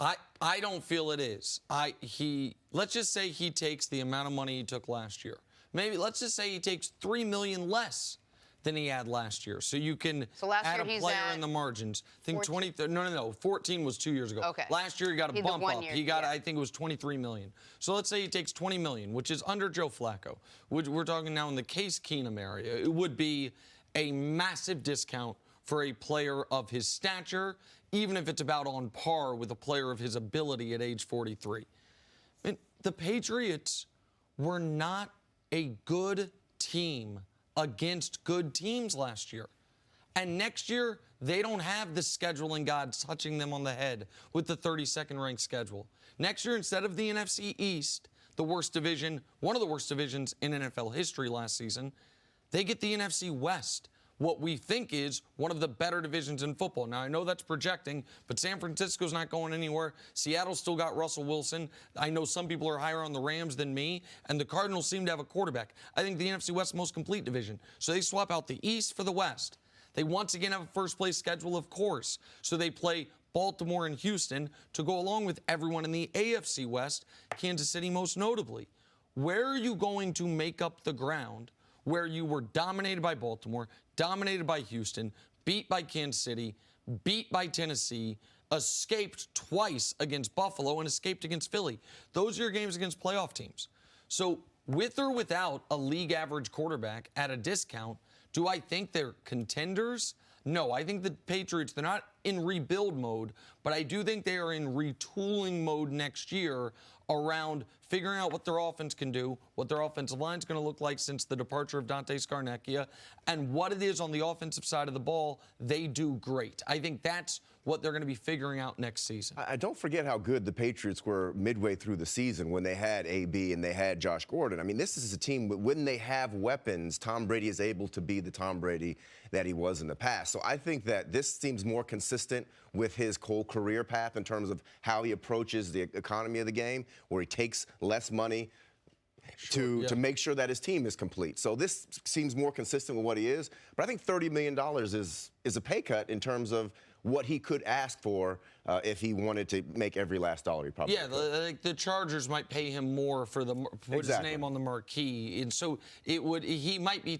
I don't feel it is. Let's just say he takes the amount of money he took last year. Maybe let's just say he takes $3 million less than he had last year. So you can add a player in the margins. I think 20. No. 14 was 2 years ago. Okay. Last year he got a bump up. He got, I think it was $23 million. So let's say he takes $20 million, which is under Joe Flacco. We're talking now in the Case Keenum area. It would be a massive discount for a player of his stature, even if it's about on par with a player of his ability at age 43. And the Patriots were not a good team against good teams last year. And next year, they don't have the scheduling god touching them on the head with the 32nd ranked schedule. Next year, instead of the NFC East, the worst division, one of the worst divisions in NFL history last season, they get the NFC West, what we think is one of the better divisions in football. Now, I know that's projecting, but San Francisco's not going anywhere. Seattle's still got Russell Wilson. I know some people are higher on the Rams than me, and the Cardinals seem to have a quarterback. I think the NFC West is the most complete division. So they swap out the East for the West. They once again have a first-place schedule, of course. So they play Baltimore and Houston to go along with everyone in the AFC West, Kansas City most notably. Where are you going to make up the ground where you were dominated by Baltimore, dominated by Houston, beat by Kansas City, beat by Tennessee, escaped twice against Buffalo, and escaped against Philly? Those are your games against playoff teams. So with or without a league average quarterback at a discount, do I think they're contenders? No, I think the Patriots, they're not in rebuild mode, but I do think they are in retooling mode next year around figuring out what their offense can do, what their offensive line is going to look like since the departure of Dante Scarnecchia, and what it is on the offensive side of the ball they do great. I think that's what they're going to be figuring out next season. I don't forget how good the Patriots were midway through the season when they had AB and they had Josh Gordon. I mean, this is a team, when they have weapons, Tom Brady is able to be the Tom Brady that he was in the past. So I think that this seems more consistent with his whole career path in terms of how he approaches the economy of the game, where he takes less money to make sure that his team is complete. So this seems more consistent with what he is. But I think $30 million is a pay cut in terms of what he could ask for if he wanted to make every last dollar he probably could. The Chargers might pay him more for put his name on the marquee, and so he might be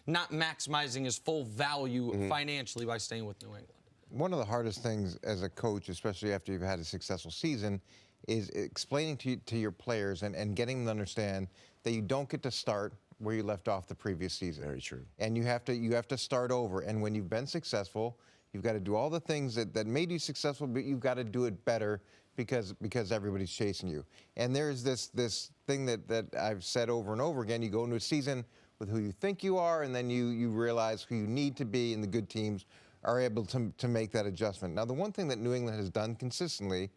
not maximizing his full value financially by staying with New England. One of the hardest things as a coach, especially after you've had a successful season, is explaining to your players and getting them to understand that you don't get to start where you left off the previous season. Very true. And you have to start over. And when you've been successful, you've got to do all the things that made you successful, but you've got to do it better because everybody's chasing you. And there's this thing that I've said over and over again. You go into a season with who you think you are, and then you realize who you need to be, and the good teams are able to make that adjustment. Now, the one thing that New England has done consistently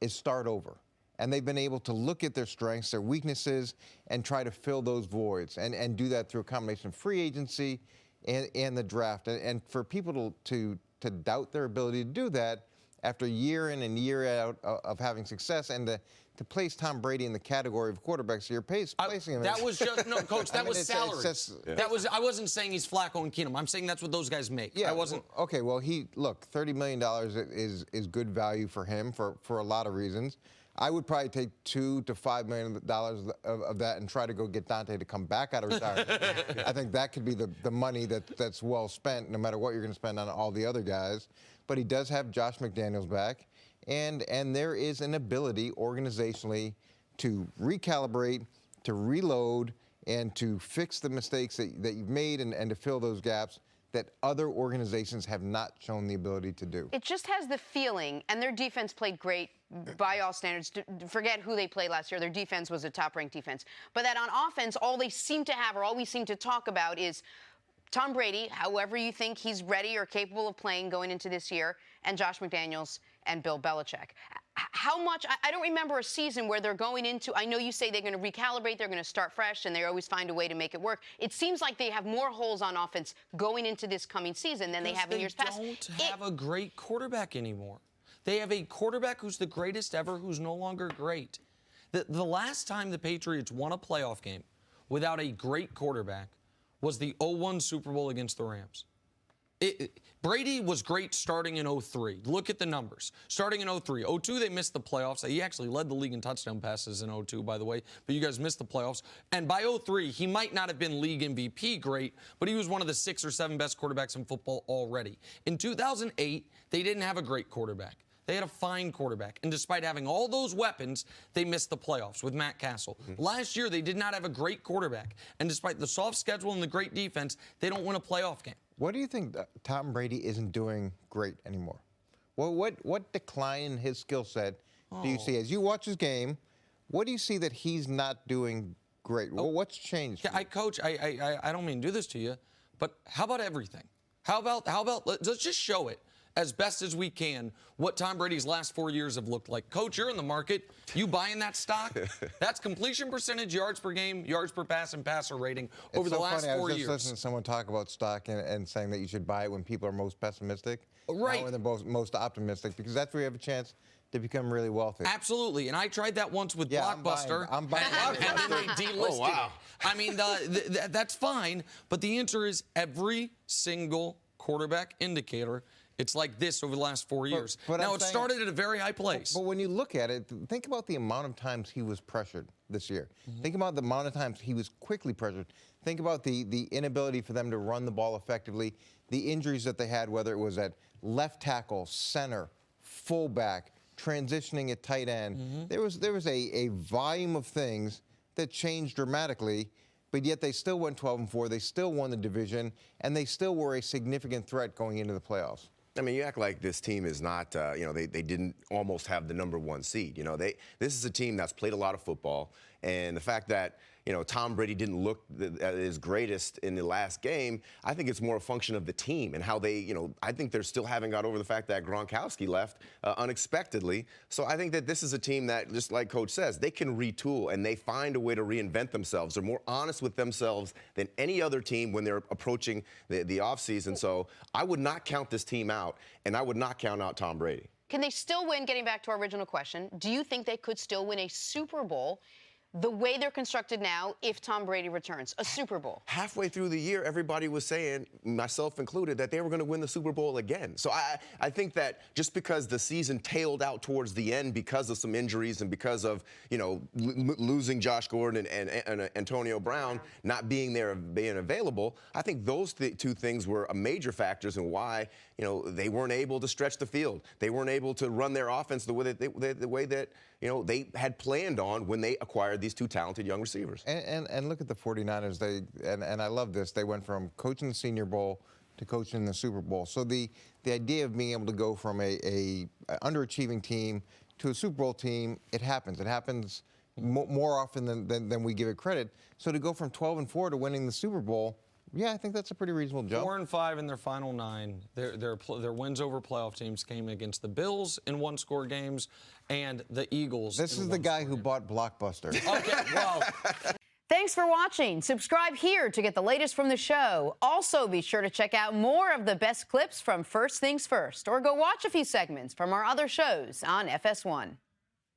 is start over. And they've been able to look at their strengths, their weaknesses, and try to fill those voids, and do that through a combination of free agency and the draft. And for people to doubt their ability to do that after year in and year out of having success, and to place Tom Brady in the category of quarterbacks you're placing him. That was just no, coach. That was salary. That was. I wasn't saying he's Flacco and Keenum. I'm saying that's what those guys make. Yeah, I wasn't. Okay, well, $30 million is good value for him for a lot of reasons. I would probably take $2 to $5 million of that and try to go get Dante to come back out of retirement. I think that could be the money that's well spent, no matter what you're going to spend on all the other guys. But he does have Josh McDaniels back, and there is an ability organizationally to recalibrate, to reload, and to fix the mistakes that you've made and to fill those gaps that other organizations have not shown the ability to do. It just has the feeling, and their defense played great by all standards. Forget who they played last year. Their defense was a top-ranked defense. But that on offense, all they seem to have, or all we seem to talk about, is Tom Brady, however you think he's ready or capable of playing going into this year, and Josh McDaniels and Bill Belichick. How much, I don't remember a season where they're going into, I know you say they're going to recalibrate, they're going to start fresh, and they always find a way to make it work. It seems like they have more holes on offense going into this coming season than they have in years past. They don't have a great quarterback anymore. They have a quarterback who's the greatest ever, who's no longer great. The last time the Patriots won a playoff game without a great quarterback was the 0-1 Super Bowl against the Rams. Brady was great starting in 03. Look at the numbers. Starting in 03. 02, they missed the playoffs. He actually led the league in touchdown passes in 02, by the way, but you guys missed the playoffs. And by 03, he might not have been league MVP great, but he was one of the 6 or 7 best quarterbacks in football already. In 2008, they didn't have a great quarterback. They had a fine quarterback. And despite having all those weapons, they missed the playoffs with Matt Castle. Last year, they did not have a great quarterback. And despite the soft schedule and the great defense, they don't win a playoff game. What do you think Tom Brady isn't doing great anymore? Well, what decline in his skill set do you see? As you watch his game, what do you see that he's not doing great? Well, what's changed? Yeah, Coach, I don't mean to do this to you, but how about everything? How about let's just show it as best as we can what Tom Brady's last 4 years have looked like. Coach, you're in the market. You buying that stock? That's completion percentage, yards per game, yards per pass, and passer rating over the last 4 years. I was just listening to someone talk about stock and saying that you should buy it when people are most pessimistic. Right. Not when they're most optimistic, because that's where you have a chance to become really wealthy. Absolutely. And I tried that once with Blockbuster. I'm buying and then they delisted it. I mean, that's fine. But the answer is every single quarterback indicator, it's like this over the last 4 years. But now, it started at a very high place. But when you look at it, think about the amount of times he was pressured this year. Think about the amount of times he was quickly pressured. Think about the inability for them to run the ball effectively, the injuries that they had, whether it was at left tackle, center, fullback, transitioning at tight end. There was a volume of things that changed dramatically, but yet they still went 12-4. They still won the division, and they still were a significant threat going into the playoffs. I mean, you act like this team is not, they didn't almost have the #1 seed. This is a team that's played a lot of football, and the fact that, Tom Brady didn't look at his greatest in the last game, I think it's more a function of the team and how they, I think they're still haven't got over the fact that Gronkowski left unexpectedly. So I think that this is a team that, just like Coach says, they can retool and they find a way to reinvent themselves. They're more honest with themselves than any other team when they're approaching the offseason. So I would not count this team out, and I would not count out Tom Brady. Can they still win, getting back to our original question, do you think they could still win a Super Bowl the way they're constructed now if Tom Brady returns? A Super Bowl. Halfway through the year, everybody was saying, myself included, that they were going to win the Super Bowl again. So I think that just because the season tailed out towards the end because of some injuries and because of, losing Josh Gordon and Antonio Brown not being there, being available, I think those two things were major factors in why, they weren't able to stretch the field. They weren't able to run their offense the way that they had planned on when they acquired these two talented young receivers. And look at the 49ers. And I love this. They went from coaching the Senior Bowl to coaching the Super Bowl. So the idea of being able to go from a underachieving team to a Super Bowl team, it happens. It happens more often than we give it credit. So to go from 12-4 to winning the Super Bowl, yeah, I think that's a pretty reasonable jump. 4-5 in their final 9. Their wins over playoff teams came against the Bills in one-score games and the Eagles. This is the guy who bought Blockbuster. Okay, well. Thanks for watching. Subscribe here to get the latest from the show. Also, be sure to check out more of the best clips from First Things First, or go watch a few segments from our other shows on FS1.